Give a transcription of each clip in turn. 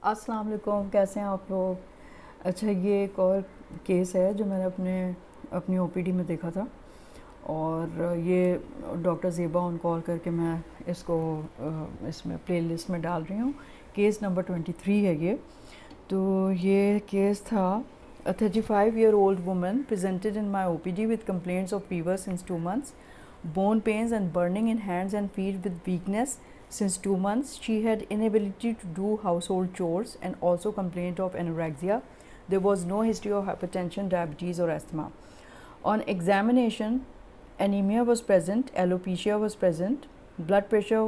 अस्सलाम वालेकुम, कैसे हैं आप लोग। अच्छा, ये एक और केस है जो मैंने अपनी ओपीडी में देखा था और ये डॉक्टर ज़ेबा ऑन कॉल करके मैं इसको इसमें प्लेलिस्ट में डाल रही हूँ। केस नंबर 23 है ये। तो ये केस था a 35-year-old woman presented in my OPD with complaints of fever since 2 months, bone pains and burning in hands and feet with weakness since 2 months. She had inability to do household chores and also complained of anorexia. There was no history of hypertension, diabetes or asthma. On examination, anemia was present, alopecia was present, blood pressure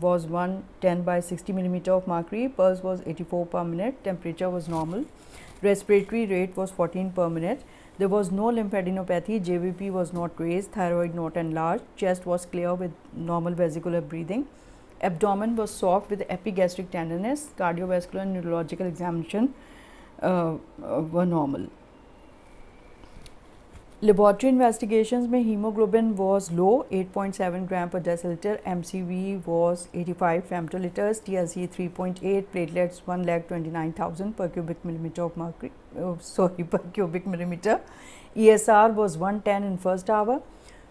was 110 by 60 millimeter of mercury, pulse was 84 per minute, temperature was normal, respiratory rate was 14 per minute. There was no lymphadenopathy, JVP was not raised, thyroid not enlarged, chest was clear with normal vesicular breathing, abdomen was soft with epigastric tenderness, cardiovascular and neurological examination were normal. Laboratory investigations में hemoglobin was low 8.7 gram per deciliter, MCV was 85 femtoliters, TLC 3.8, platelets 1,29,000 per cubic millimeter of mercury, per cubic millimeter. ESR was 110 in first hour,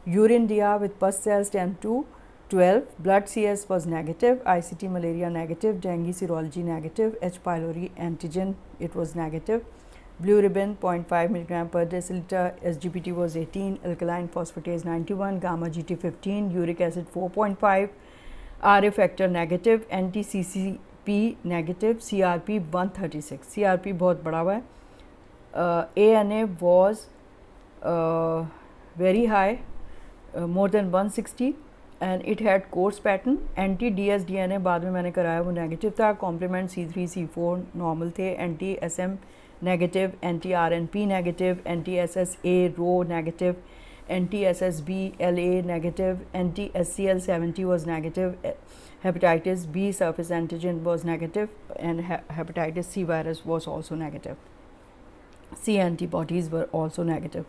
urine DR with pus cells 10 to 12, blood CS was negative, ICT malaria negative, dengue serology negative, H. pylori antigen it was negative. Blue ribbon 0.5 milligram per deciliter, SGPT was 18, alkaline phosphatase 91, gamma GT 15, uric acid 4.5, RA factor negative, anti-CCP negative, CRP 136, CRP बहुत बड़ा हुआ है. ANA was very high, more than 160 and it had coarse pattern. Anti-DS-DNA बाद में मैंने कराया वो negative था. कॉम्प्लीमेंट C3 C4 नॉर्मल थे. Anti-SM negative, anti-RNP negative, anti-SSA Rho negative, anti-SSB LA negative, anti-SCL70 was negative, hepatitis B surface antigen was negative and hepatitis C virus was also negative. C antibodies were also negative.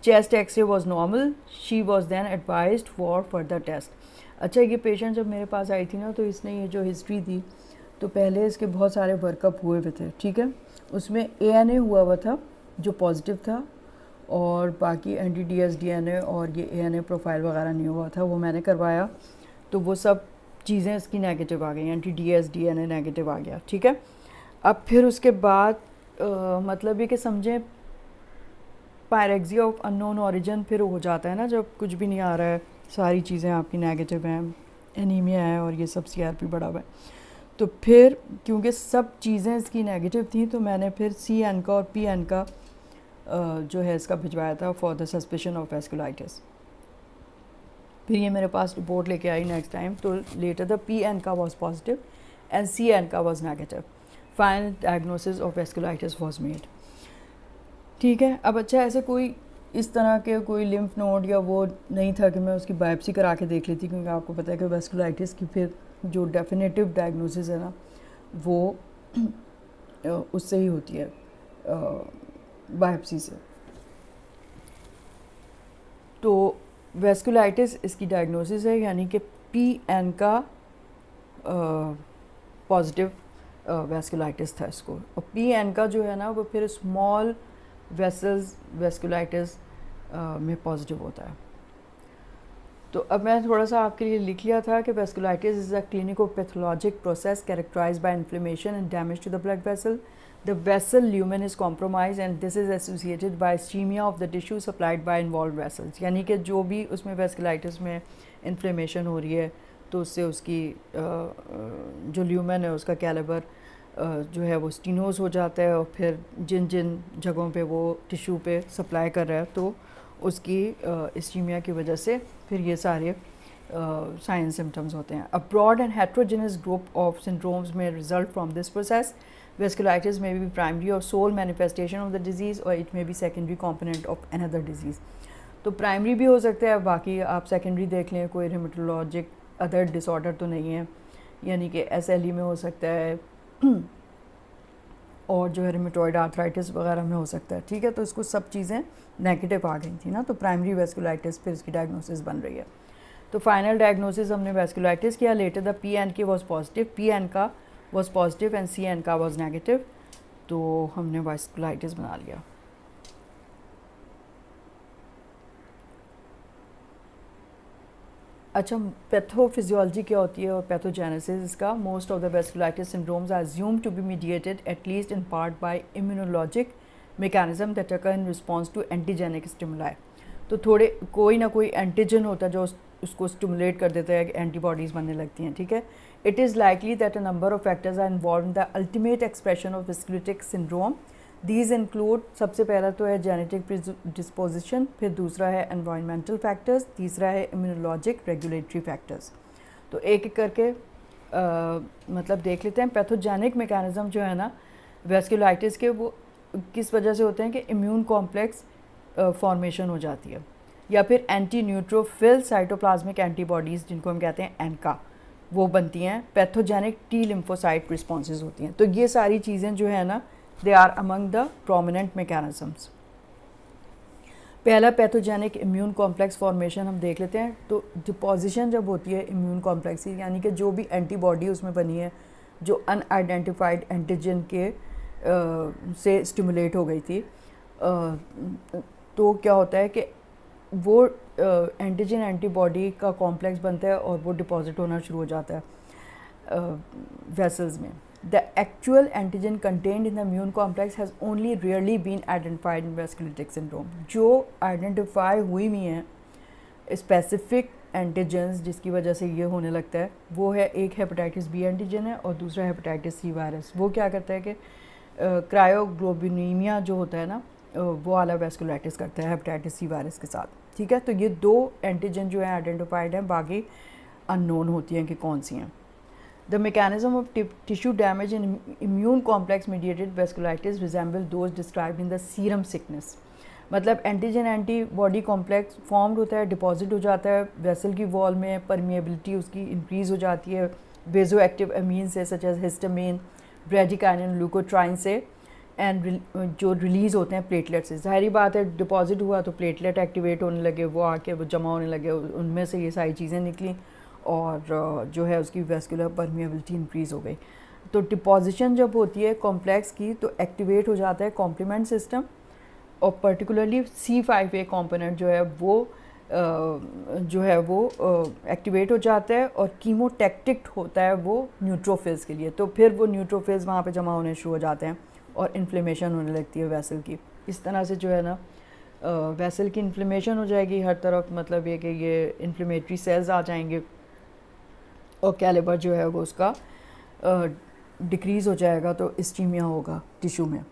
Chest X-ray was normal. She was then advised for further test. अच्छा, ये patient जब मेरे पास आई थी ना तो इसने ये जो हिस्ट्री दी तो पहले इसके बहुत सारे वर्कअप हुए हुए थे, ठीक है. उसमें ANA हुआ था जो पॉजिटिव था और बाकी anti-DS-DNA और ये ANA प्रोफाइल वगैरह नहीं हुआ था, वो मैंने करवाया तो वो सब चीज़ें इसकी नेगेटिव आ गई, anti-DS-DNA नेगेटिव आ गया, ठीक है. अब फिर उसके बाद मतलब ये कि समझें पायरेक्सिया ऑफ अननोन ऑरिजिन फिर हो जाता है ना, जब कुछ भी नहीं आ रहा है, सारी चीज़ें आपकी नेगेटिव हैं, एनीमिया है और ये सब CRP बढ़ा हुआ है. तो फिर क्योंकि सब चीज़ें इसकी नेगेटिव थी तो मैंने फिर CN का और PN का जो है इसका भिजवाया था for the suspicion of vasculitis. फिर ये मेरे पास रिपोर्ट लेके आई नेक्स्ट टाइम तो लेटर द PN का वॉज पॉजिटिव एंड CN का was negative. Final diagnosis of vasculitis was made, ठीक है. अब अच्छा, ऐसे कोई इस तरह के कोई लिम्फ नोड या वो नहीं था कि मैं उसकी बायोप्सी करा के देख लेती, क्योंकि आपको पता है कि वेस्कुलाइटिस की फिर जो डेफिनेटिव डायग्नोसिस है ना वो उससे ही होती है, बायोप्सी से. तो वेस्कुलाइटिस इसकी डायग्नोसिस है, यानी कि PN का पॉजिटिव वेस्कुलाइटिस था इसको, और PN का जो है ना वो फिर स्मॉल वेसल्स वेस्कुलाइटिस में पॉजिटिव होता है. तो अब मैं थोड़ा सा आपके लिए लिख लिया था कि vasculitis is a clinico pathologic process characterised by inflammation and damage to the blood vessel. The vessel lumen is compromise and this is associated by ischaemia of the tissue supplied by involve vessels. यानी कि जो भी उसमें vasculitis में inflammation हो रही है तो उससे उसकी जो ल्यूमेन है उसका कैलिबर जो है वो स्टीनोस हो जाता है, और फिर जिन जिन जगहों पे वो टिश्यू पे सप्लाई कर रहा है तो उसकी इस्चीमिया की वजह से फिर ये सारे साइन सिम्टम्स होते हैं. A broad and heterogeneous group of syndromes may result from this process. Vasculitis may be primary or sole manifestation of the disease or it may be secondary component of another disease. तो primary भी हो सकता है, बाकी आप secondary देख लें, कोई हेमेटोलॉजिक अदर डिसऑर्डर तो नहीं है, यानी कि SLE में हो सकता है और जो है रिमेटॉइड आर्थराइटिस वगैरह में हो सकता है, ठीक है. तो इसको सब चीज़ें नेगेटिव आ गई थी ना, तो प्राइमरी वेस्कुलाइटिस फिर इसकी डायग्नोसिस बन रही है. तो फाइनल डायग्नोसिस हमने वेस्कुलाइटिस किया. लेटर द PN के वॉज पॉजिटिव. PN का was positive and C N का वॉज नेगेटिव, तो हमने वास्कुलाइटिस बना लिया। अच्छा, पैथोफिजियोलॉजी क्या होती है और पैथोजेनेसिस इसका। Most of the vasculitis syndromes are assumed to be mediated at least in part by immunologic mechanism that occur in response to antigenic stimuli. तो थोड़े कोई ना कोई एंटीजन होता है जो उसको स्टिमुलेट कर देता है कि एंटीबॉडीज़ बनने लगती हैं, ठीक है। It is likely that a number of factors are involve in the ultimate expression of vasculitic syndrome. These include, सबसे पहला तो है जेनेटिक डिस्पोजिशन, फिर दूसरा है एनवायरमेंटल फैक्टर्स, तीसरा है इम्यूनोलॉजिक रेगुलेटरी फैक्टर्स। तो एक एक करके मतलब देख लेते हैं। पैथोजेनिक मैकेनिज्म जो है ना वेस्कुलाइटिस के, वो किस वजह से होते हैं कि इम्यून कॉम्प्लेक्स फॉर्मेशन हो जाती है, या फिर एंटी न्यूट्रोफिल साइटोप्लाज्मिक एंटीबॉडीज़ जिनको हम कहते हैं एनका, वो बनती हैं। पैथोजेनिक टी लिम्फोसाइट रिस्पॉन्सेज होती हैं। तो ये सारी चीज़ें जो है ना they are among the prominent mechanisms. पहला पैथोजेनिक इम्यून कॉम्प्लेक्स फॉर्मेशन हम देख लेते हैं। तो डिपोजिशन जब होती है इम्यून कॉम्प्लेक्स की, यानी कि जो भी एंटीबॉडी उसमें बनी है जो अनआइडेंटिफाइड एंटीजन के से स्टिमुलेट हो गई थी, तो क्या होता है कि वो एंटीजन एंटीबॉडी का कॉम्प्लेक्स बनता है और वो डिपॉजिट होना शुरू हो जाता है वेसल्स में। The actual antigen contained in the immune complex has only rarely been identified in vasculitic syndrome. जो आइडेंटिफाई हुई भी हैं स्पेसिफिक एंटीजन्स जिसकी वजह से ये होने लगता है, वो है एक हेपेटाइटिस बी एंटीजन है और दूसरा हेपेटाइटिस सी वायरस। वो क्या करता है कि क्रायोग्लोबिनीमिया जो होता है ना, वो वाला वेस्कुलाइटिस करता है हेपेटाइटिस सी वायरस के साथ, ठीक है। तो ये दो एंटीजन जो है आइडेंटिफाइड हैं, बाकी अननोन होती हैं कि कौन सी हैं। The mechanism of tissue damage in immune complex mediated vasculitis resemble those described in the serum sickness. मतलब एंटीजन एंटीबॉडी कॉम्प्लेक्स फॉर्म्ड होता है, डिपॉजिट हो जाता है वेसल की वॉल में, परमिएबिलिटी उसकी इंक्रीज़ हो जाती है वेजो एक्टिव अमीन से, such as histamine, bradykinin, leukotriene से, एंड जो रिलीज़ होते हैं प्लेटलेट से। ज़ाहिरी बात है डिपॉजिट हुआ तो प्लेटलेट एक्टिवेट होने लगे, वो आके वो जमा होने लगे, उनमें से ये सारी चीज़ें निकली और जो है उसकी वेस्कुलर परमिएबिलिटी इंक्रीज़ हो गई। तो डिपोजिशन जब होती है कॉम्प्लेक्स की तो एक्टिवेट हो जाता है कॉम्प्लीमेंट सिस्टम, और पर्टिकुलरली C5a कंपोनेंट जो है वो एक्टिवेट हो जाता है और कीमोटैक्टिक होता है वो न्यूट्रोफिल्स के लिए। तो फिर वो न्यूट्रोफिल्स वहाँ पे जमा होने शुरू हो जाते हैं और इन्फ्लेमेशन होने लगती है वेसल की। इस तरह से जो है ना वेसल की इन्फ्लेमेशन हो जाएगी हर तरफ, मतलब ये कि ये इन्फ्लेमेटरी सेल्स आ जाएंगे और कैलिबर जो है वो उसका डिक्रीज़ हो जाएगा, तो इस्टीमिया होगा टिश्यू में।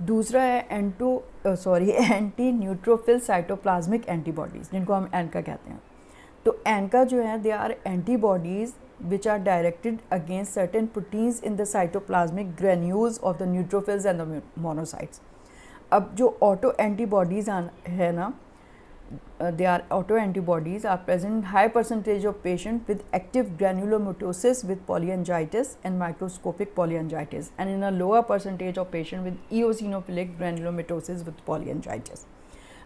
दूसरा है एंटी न्यूट्रोफिल साइटोप्लाज्मिक एंटीबॉडीज़ जिनको हम एनका कहते हैं। तो एनका जो है they are antibodies which are directed against certain proteins in the cytoplasmic granules of the neutrophils and the monocytes. अब जो ऑटो एंटीबॉडीज़ है ना, they are autoantibodies are present in high percentage of patients with active granulomatosis with polyangiitis and microscopic polyangiitis, and in a lower percentage of patients with eosinophilic granulomatosis with polyangiitis.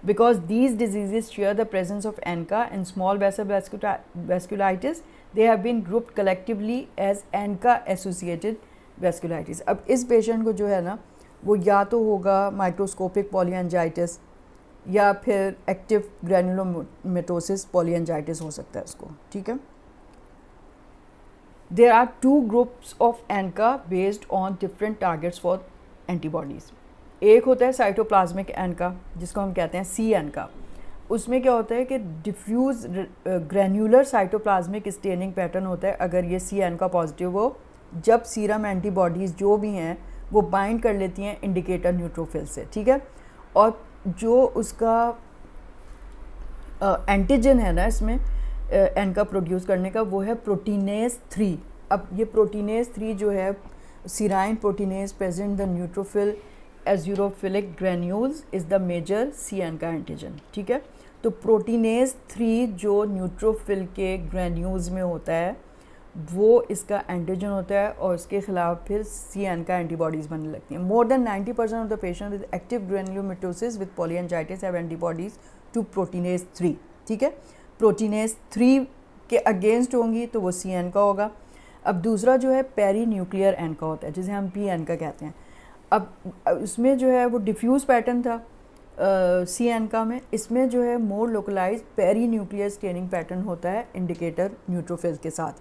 Because these diseases share the presence of ANCA and small vessel vasculitis, they have been grouped collectively as ANCA associated vasculitis. अब इस patient को जो है ना वो या तो होगा माइक्रोस्कोपिक पॉलीएंजाइटिस या फिर एक्टिव ग्रैनुलोमेटोसिस पॉलीएंजाइटिस हो सकता है उसको, ठीक है। There are two groups of ANCA based on different targets for antibodies. एक होता है साइटोप्लाज्मिक एनका जिसको हम कहते हैं सी एनका। उसमें क्या होता है कि diffuse granular cytoplasmic staining pattern होता है अगर ये सी एनका पॉजिटिव हो, जब सीरम एंटीबॉडीज़ जो भी हैं वो बाइंड कर लेती हैं इंडिकेटर न्यूट्रोफिल से, ठीक है। और जो उसका एंटीजन है ना इसमें एनका प्रोड्यूस करने का, वो है प्रोटीनेज 3। अब ये प्रोटीनेज 3 जो है serine proteinase present the neutrophil azurophilic granules is the major C ANCA antigen, ठीक है। तो प्रोटीनेज 3 जो न्यूट्रोफिल के ग्रेन्यूल्स में होता है वो इसका एंटीजन होता है और इसके खिलाफ फिर सी एनका एंटीबॉडीज़ बनने लगती हैं। More than 90% of the patient with active granulomatosis with polyangiitis have antibodies to proteinase 3, ठीक है। प्रोटीनेज 3 के अगेंस्ट होंगी तो वो सी एनका होगा, अब दूसरा जो है पेरी न्यूक्लियर एनका होता है, जिसे हम पी एनका कहते हैं। अब उसमें जो है वो डिफ्यूज़ पैटर्न था सी एनका में। इसमें जो है more localize perinuclear staining pattern होता है इंडिकेटर न्यूट्रोफिल के साथ।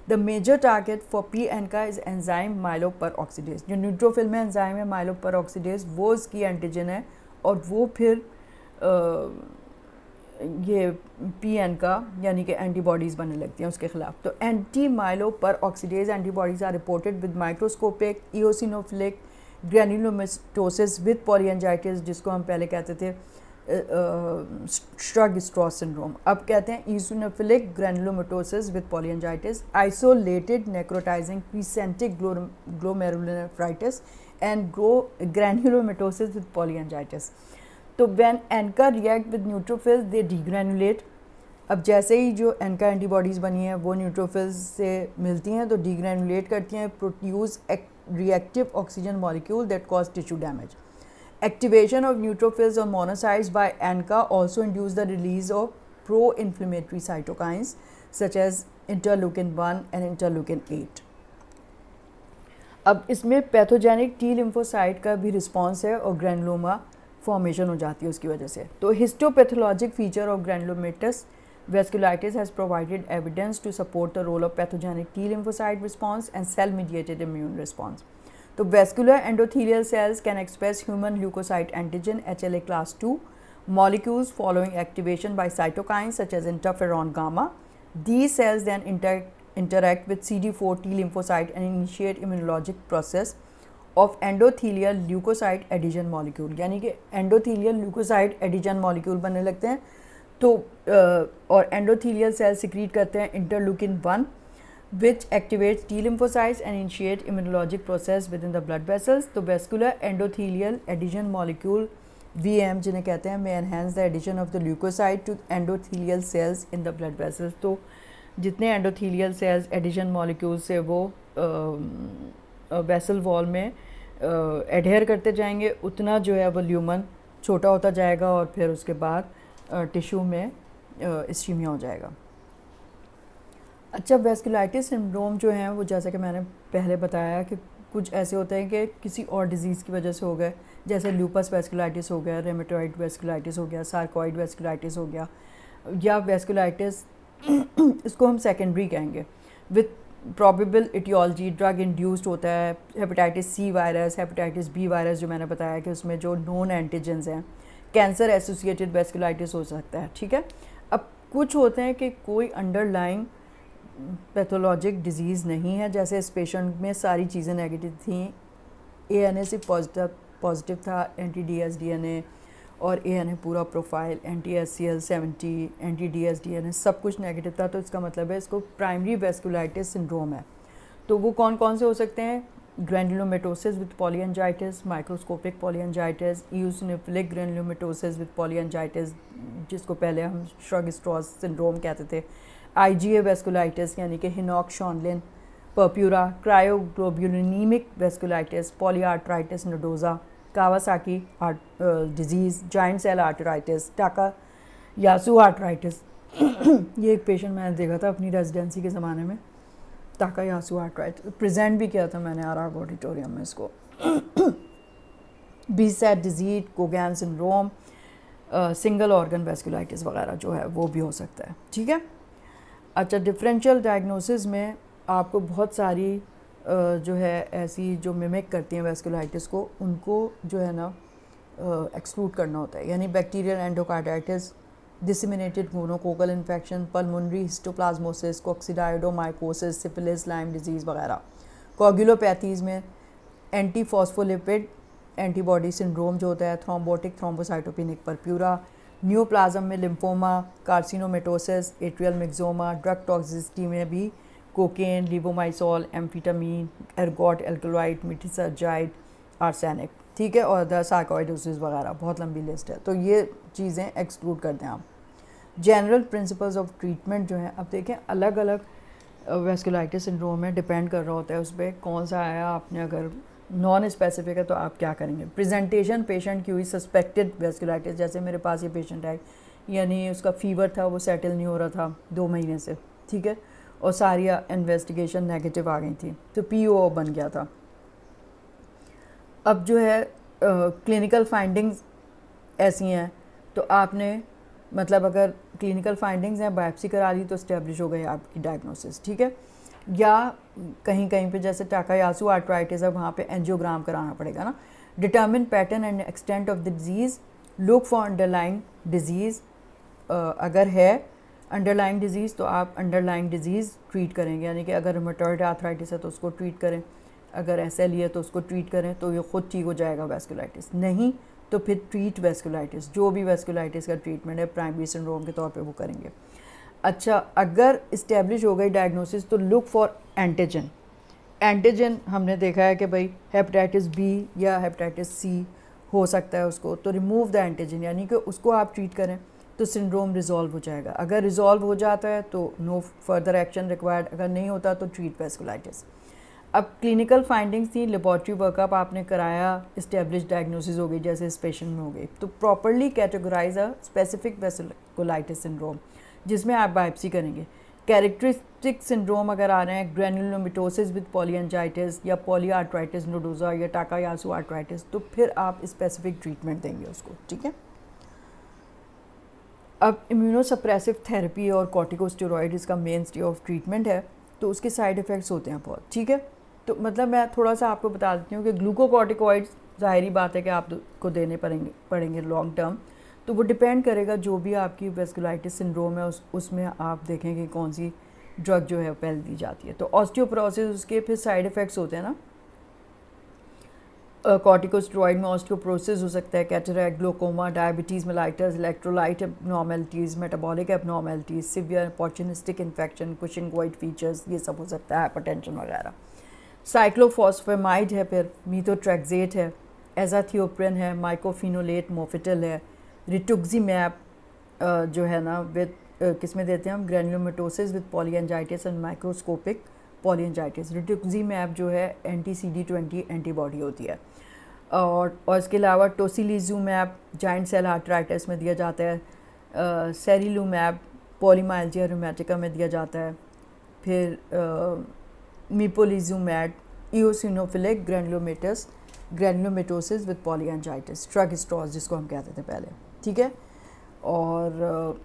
The major target for P ANCA is enzyme myeloperoxidase. जो न्यूट्रोफिल में एंजाइम है माइलोपर ऑक्सीडेज, वो इसकी एंटीजन है और वो फिर ये पी एन का यानी कि एंटीबॉडीज़ बनने लगती हैं उसके खिलाफ। तो anti myeloperoxidase antibodies are reported with microscopic eosinophilic granulomatosis with polyangiitis, जिसको हम पहले कहते थे श्रग-स्ट्रॉस सिंड्रोम, अब कहते हैं eosinophilic granulomatosis with polyangiitis, isolated necrotizing crescentic glomerulonephritis and granulomatosis with polyangiitis. तो when ANCA react with neutrophils they degranulate. अब जैसे ही जो एनका एंटीबॉडीज़ बनी हैं वो न्यूट्रोफिल्स से मिलती हैं तो डीग्रैनुलेट करती हैं, produce reactive oxygen molecule that cause tissue damage. Activation of neutrophils or monocytes by ANCA also induce the release of pro-inflammatory cytokines such as interleukin-1 and interleukin-8. अब इसमें पैथोजेनिक टी लिम्फोसाइट का भी रिस्पॉन्स है और granuloma formation हो जाती है उसकी वजह से। तो histopathologic feature of granulomatous vasculitis has provided evidence to support the role of pathogenic T lymphocyte response and cell-mediated immune response. So vascular endothelial cells can express human leukocyte antigen HLA class 2 molecules following activation by cytokines such as interferon gamma. These cells then interact with CD4 T lymphocyte and initiate immunologic process of endothelial leukocyte adhesion molecule. यानी कि endothelial leukocyte adhesion molecule बनने लगते हैं। तो और endothelial cell secrete करते हैं interleukin one which activates T lymphocytes and initiate immunologic process within the blood vessels. तो vascular endothelial adhesion molecule VM जिन्हें कहते हैं, may enhance the adhesion of the leukocyte to endothelial cells in the blood vessels. तो जितने endothelial cells addition molecule से वो vessel wall में adhere करते जाएंगे, उतना जो है वो ल्यूमन छोटा होता जाएगा और फिर उसके बाद टिश्यू में इस्कीमिया हो जाएगा। अच्छा, वेस्कुलाइटिस सिंड्रोम जो है वो जैसा कि मैंने पहले बताया कि कुछ ऐसे होते हैं कि किसी और डिज़ीज़ की वजह से हो गए, जैसे लूपस वेस्कुलाइटिस हो गया, रेमेटॉइड वेस्कुलाइटिस हो गया, सार्कोइड वेस्कुलाइटिस हो गया, या वेस्कुलाइटिस इसको हम सेकेंडरी कहेंगे with probable etiology drug induced होता है। Hepatitis C virus, hepatitis B virus जो मैंने बताया कि उसमें जो नोन एंटीजेंस हैं, कैंसर एसोसिएटेड वेस्कुलाइटिस हो सकता है। ठीक है, अब कुछ होते हैं कि कोई अंडरलाइंग पैथोलॉजिक डिजीज़ नहीं है, जैसे इस पेशेंट में सारी चीज़ें नेगेटिव थी, ANA से पॉजिटिव था, anti-dsDNA और ANA पूरा प्रोफाइल, anti-SCL70, anti-dsDNA सब कुछ नेगेटिव था, तो इसका मतलब है इसको प्राइमरी वेस्कुलाइटिस सिंड्रोम है। तो वो कौन कौन से हो सकते हैं? ग्रैनुलोमेटोसिस with पॉलीएंजाइटिस, microscopic पॉलीएंजाइटिस, eosinophilic ग्रैनुलोमेटोसिस with polyangiitis जिसको पहले हम श्रग-स्ट्रॉस सिंड्रोम कहते थे, IgA वेस्कुलाइटिस यानी कि Henoch Schonlein purpura, cryoglobulinemic vasculitis, polyarthritis nodosa, Kawasaki disease, giant cell arthritis, Takayasu arthritis ये एक पेशेंट मैंने देखा था अपनी रेजिडेंसी के ज़माने में, टाकायासु आर्थराइटिस, प्रेजेंट भी किया था मैंने आर ऑडिटोरियम में इसको। Behcet disease, Cogan syndrome, single organ vasculitis वगैरह जो है वो भी हो सकता है। ठीक है, अच्छा, डिफरेंशियल डायग्नोसिस में आपको बहुत सारी जो है ऐसी जो मिमिक करती हैं वेस्कुलाइटिस को, उनको जो है ना एक्सक्लूड करना होता है। यानी bacterial endocarditis, disseminated gonococcal infection, pulmonary histoplasmosis, coccidioidomycosis, syphilis, Lyme disease वगैरह। कोगुलोपैथीज़ में एंटी फॉस्फोलिपिड एंटीबॉडी सिंड्रोम जो होता है, थ्रोम्बोटिक थ्रोम्बोसाइटोपेनिक पर्प्यूरा, न्यूप्लाज्म में lymphoma, carcinomatosis, atrial myxoma, drug toxicity में भी cocaine, levamisole, amphetamine, ergot alkaloid, methysergide, arsenic. ठीक है, और द सार्कोइडोसिस वगैरह, बहुत लंबी लिस्ट है, तो ये चीज़ें एक्सक्लूड कर दें आप। जनरल प्रिंसिपल्स ऑफ ट्रीटमेंट जो है, अब देखें अलग अलग वेस्कुलाइटिस सिंड्रोम में डिपेंड कर रहा होता है उस पर कौन सा आया। आपने अगर नॉन स्पेसिफिक है तो आप क्या करेंगे? प्रेजेंटेशन पेशेंट की हुई सस्पेक्टेड वेस्कुलाइटिस, जैसे मेरे पास ये पेशेंट है, यानी उसका फीवर था, वो सेटल नहीं हो रहा था 2 महीने से, ठीक है, और सारी इन्वेस्टिगेशन नेगेटिव आ गई थी, तो PO बन गया था। अब जो है क्लिनिकल फाइंडिंग्स ऐसी हैं, तो आपने मतलब अगर क्लिनिकल फाइंडिंग्स हैं, बायोप्सी करा ली तो इस्टेब्लिश हो गई आपकी डायग्नोसिस, ठीक है। या कहीं कहीं पे जैसे टाकायासु आर्थराइटिस है, वहाँ पे एंजियोग्राम कराना पड़ेगा ना। Determine pattern and extent of the disease, look for underlying disease. अगर है अंडरलाइंग डिजीज़ तो आप अंडरलाइंग डिजीज़ ट्रीट करेंगे, यानी कि अगर रूमेटॉइड आर्थराइटिस है तो उसको ट्रीट करें, अगर SLE है तो उसको ट्रीट करें, तो ये ख़ुद ठीक हो जाएगा वैस्कुलाइटिस। नहीं तो फिर ट्रीट वैस्कुलाइटिस, जो भी वैस्कुलाइटिस का ट्रीटमेंट है प्राइमरी सिंड्रोम के तौर पे वो करेंगे। अच्छा, अगर इस्टेब्लिश हो गई डायग्नोसिस तो लुक फॉर एंटीजन। एंटीजन हमने देखा है कि भाई हेपेटाइटिस B या हेपेटाइटिस C हो सकता है उसको, तो रिमूव द एंटीजन, यानी कि उसको आप ट्रीट करें तो सिंड्रोम रिजॉल्व हो जाएगा। अगर रिजॉल्व हो जाता है तो नो फर्दर एक्शन रिक्वायर्ड, अगर नहीं होता तो ट्रीट वैस्कुलाइटिस। अब क्लिनिकल फाइंडिंग्स थी, लेबॉर्ट्री वर्कअप आपने कराया, इस्टेब्लिश डायग्नोसिस हो गई, जैसे इस पेशेंट में हो गई, तो properly categorize a specific vasculitis syndrome, जिसमें आप बायोप्सी करेंगे। कैरेक्टरिस्टिक सिंड्रोम अगर आ रहे हैं, ग्रैनुलोमेटोसिस विद पॉलीएंजाइटिस या पॉलीआर्थराइटिस नोडोजा या टाकायासु आर्थराइटिस, तो फिर आप स्पेसिफिक ट्रीटमेंट देंगे उसको, ठीक है। अब इम्यूनोसप्रेसिव थेरेपी और कॉर्टिकोस्टेरॉइड इसका मेन स्टे ऑफ ट्रीटमेंट है, तो उसके साइड इफ़ेक्ट्स होते हैं बहुत, ठीक है। तो मतलब मैं थोड़ा सा आपको बता देती हूँ कि ग्लूकोकॉर्टिकॉइड्स ज़ाहिरी बात है कि आपको देने पड़ेंगे लॉन्ग टर्म, तो वो डिपेंड करेगा जो भी आपकी वेस्कुलाइटिस सिंड्रोम है उसमें आप देखेंगे कौन सी ड्रग जो है पहले दी जाती है। तो ऑस्टियोपोरोसिस, उसके फिर साइड इफ़ेक्ट्स होते हैं ना, कॉर्टिकोस्टेरॉइड में ऑस्टियोपोरोसिस हो सकता है, cataract, glaucoma, diabetes mellitus, electrolyte abnormalities, metabolic abnormalities, severe opportunistic infection, cushingoid features, ये सब हो सकता है, हाइपरटेंशन वगैरह। साइक्लोफॉस्फेमाइड है, फिर मीथोट्रेक्सेट है, एजाथियोप्रिन है, माइकोफिनोलेट मोफिटल है, रिटुक्सीमैब जो है ना विद किस में देते हैं हम, ग्रैनुलोमेटोसिस विद पॉलीएंजाइटिस एंड माइक्रोस्कोपिक पॉलीएंजाइटिस। रिटुक्सीमैब जो है एंटी-CD20 एंटीबॉडी होती है। और इसके अलावा टोसिलिजुमैब जाइंट सेल आर्थराइटिस में दिया जाता है, सेरिलुमैब पॉलीमाइल्जिया रूमेटिका में दिया जाता है, फिर मीपोलिजुमैब इओसिनोफिलिक ग्रैनुलोमेटोसिस विद पॉलीएंजाइटिस, ट्रग स्ट्रॉज जिसको हम कहते थे पहले, ठीक है। और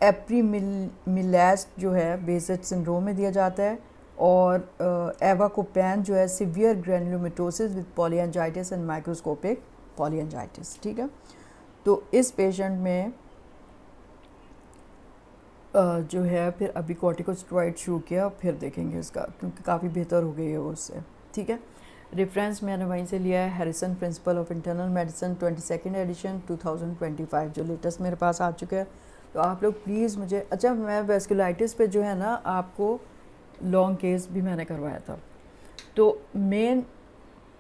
एप्रीमिलेस्ट जो है बेसेट सिंड्रोम में दिया जाता है, और एवाकोपैन जो है सिवियर ग्रैनुलोमेटोसिस विद पॉलीएंजाइटिस एंड माइक्रोस्कोपिक पॉलीएंजाइटिस, ठीक है। तो इस पेशेंट में जो है फिर अभी कॉर्टिकोस्टेरॉइड शुरू किया, फिर देखेंगे इसका, क्योंकि काफ़ी बेहतर हो गई है वो उससे, ठीक है। रेफरेंस मैंने वहीं से लिया है, Harrison principle of internal medicine 22nd edition 2025, जो लेटेस्ट मेरे पास आ चुका है। तो आप लोग प्लीज़ मुझे, अच्छा मैं वेस्कुलाइटिस पे जो है ना आपको लॉन्ग केस भी मैंने करवाया था, तो मेन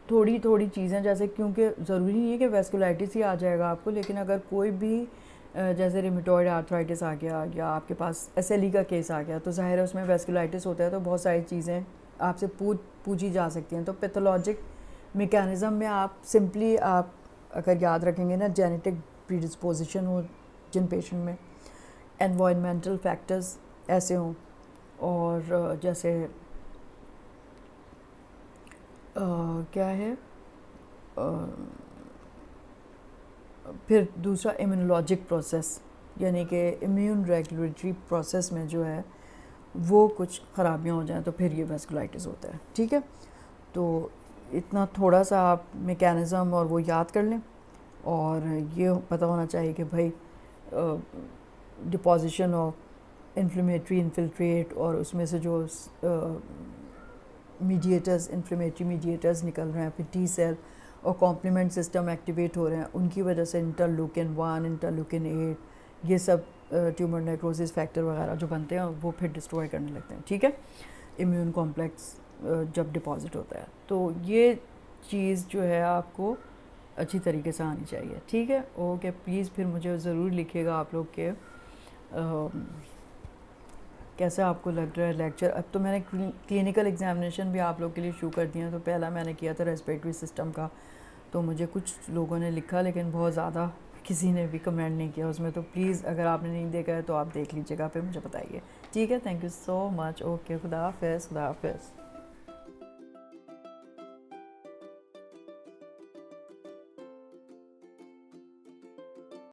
थोड़ी थोड़ी चीज़ें, जैसे क्योंकि ज़रूरी नहीं है कि वेस्कुलाइटिस ही आ जाएगा आपको, लेकिन अगर कोई भी जैसे रिमेटॉइड आर्थराइटिस आ गया या आपके पास SLE का केस आ गया, तो ज़ाहिर है उसमें वेस्कुलाइटिस होता है, तो बहुत सारी चीज़ें आपसे पूछी जा सकती हैं। तो पैथोलॉजिक मेकैनिज़म में आप सिंपली आप अगर याद रखेंगे ना, जेनेटिक प्रीडिस्पोजिशन हो जिन पेशेंट में, एनवायरमेंटल फैक्टर्स ऐसे हों, और जैसे क्या है, फिर दूसरा इम्यूनोलॉजिक प्रोसेस, यानी कि इम्यून रेगुलेटरी प्रोसेस में जो है वो कुछ ख़राबियाँ हो जाएं तो फिर ये वेस्कुलाइटिस होता है, ठीक है। तो इतना थोड़ा सा आप मैकेनिज़्म और वो याद कर लें, और ये पता होना चाहिए कि भाई डिपोजिशन ऑफ इन्फ्लेमेटरी इन्फिल्ट्रेट, और उसमें से जो मीडिएटर्स, इन्फ्लेमेटरी मीडिएटर्स निकल रहे हैं, फिर T सेल और कॉम्प्लीमेंट सिस्टम एक्टिवेट हो रहे हैं, उनकी वजह से इंटरल्यूकिन 1, इंटरल्यूकिन 8, ये सब ट्यूमर नेक्रोसिस फैक्टर वगैरह जो बनते हैं वो फिर डिस्ट्रॉय करने लगते हैं, ठीक है, इम्यून कॉम्प्लेक्स जब डिपॉजिट होता है। तो ये चीज़ जो है आपको अच्छी तरीके से आनी चाहिए, ठीक है। ओके, प्लीज़ फिर मुझे ज़रूर लिखिएगा आप लोग के कैसा आपको लग रहा है लेक्चर। अब तो मैंने क्लिनिकल एग्जामिनेशन भी आप लोग के लिए शुरू कर दिया, तो पहला मैंने किया था रेस्पिरेटरी सिस्टम का, तो मुझे कुछ लोगों ने लिखा लेकिन बहुत ज़्यादा किसी ने भी कमेंट नहीं किया उसमें, तो प्लीज़ अगर आपने नहीं देखा है तो आप देख लीजिएगा, फिर मुझे बताइए। ठीक है, thank you so much. Okay, खुदा हाफिज़, खुदा हाफिज़।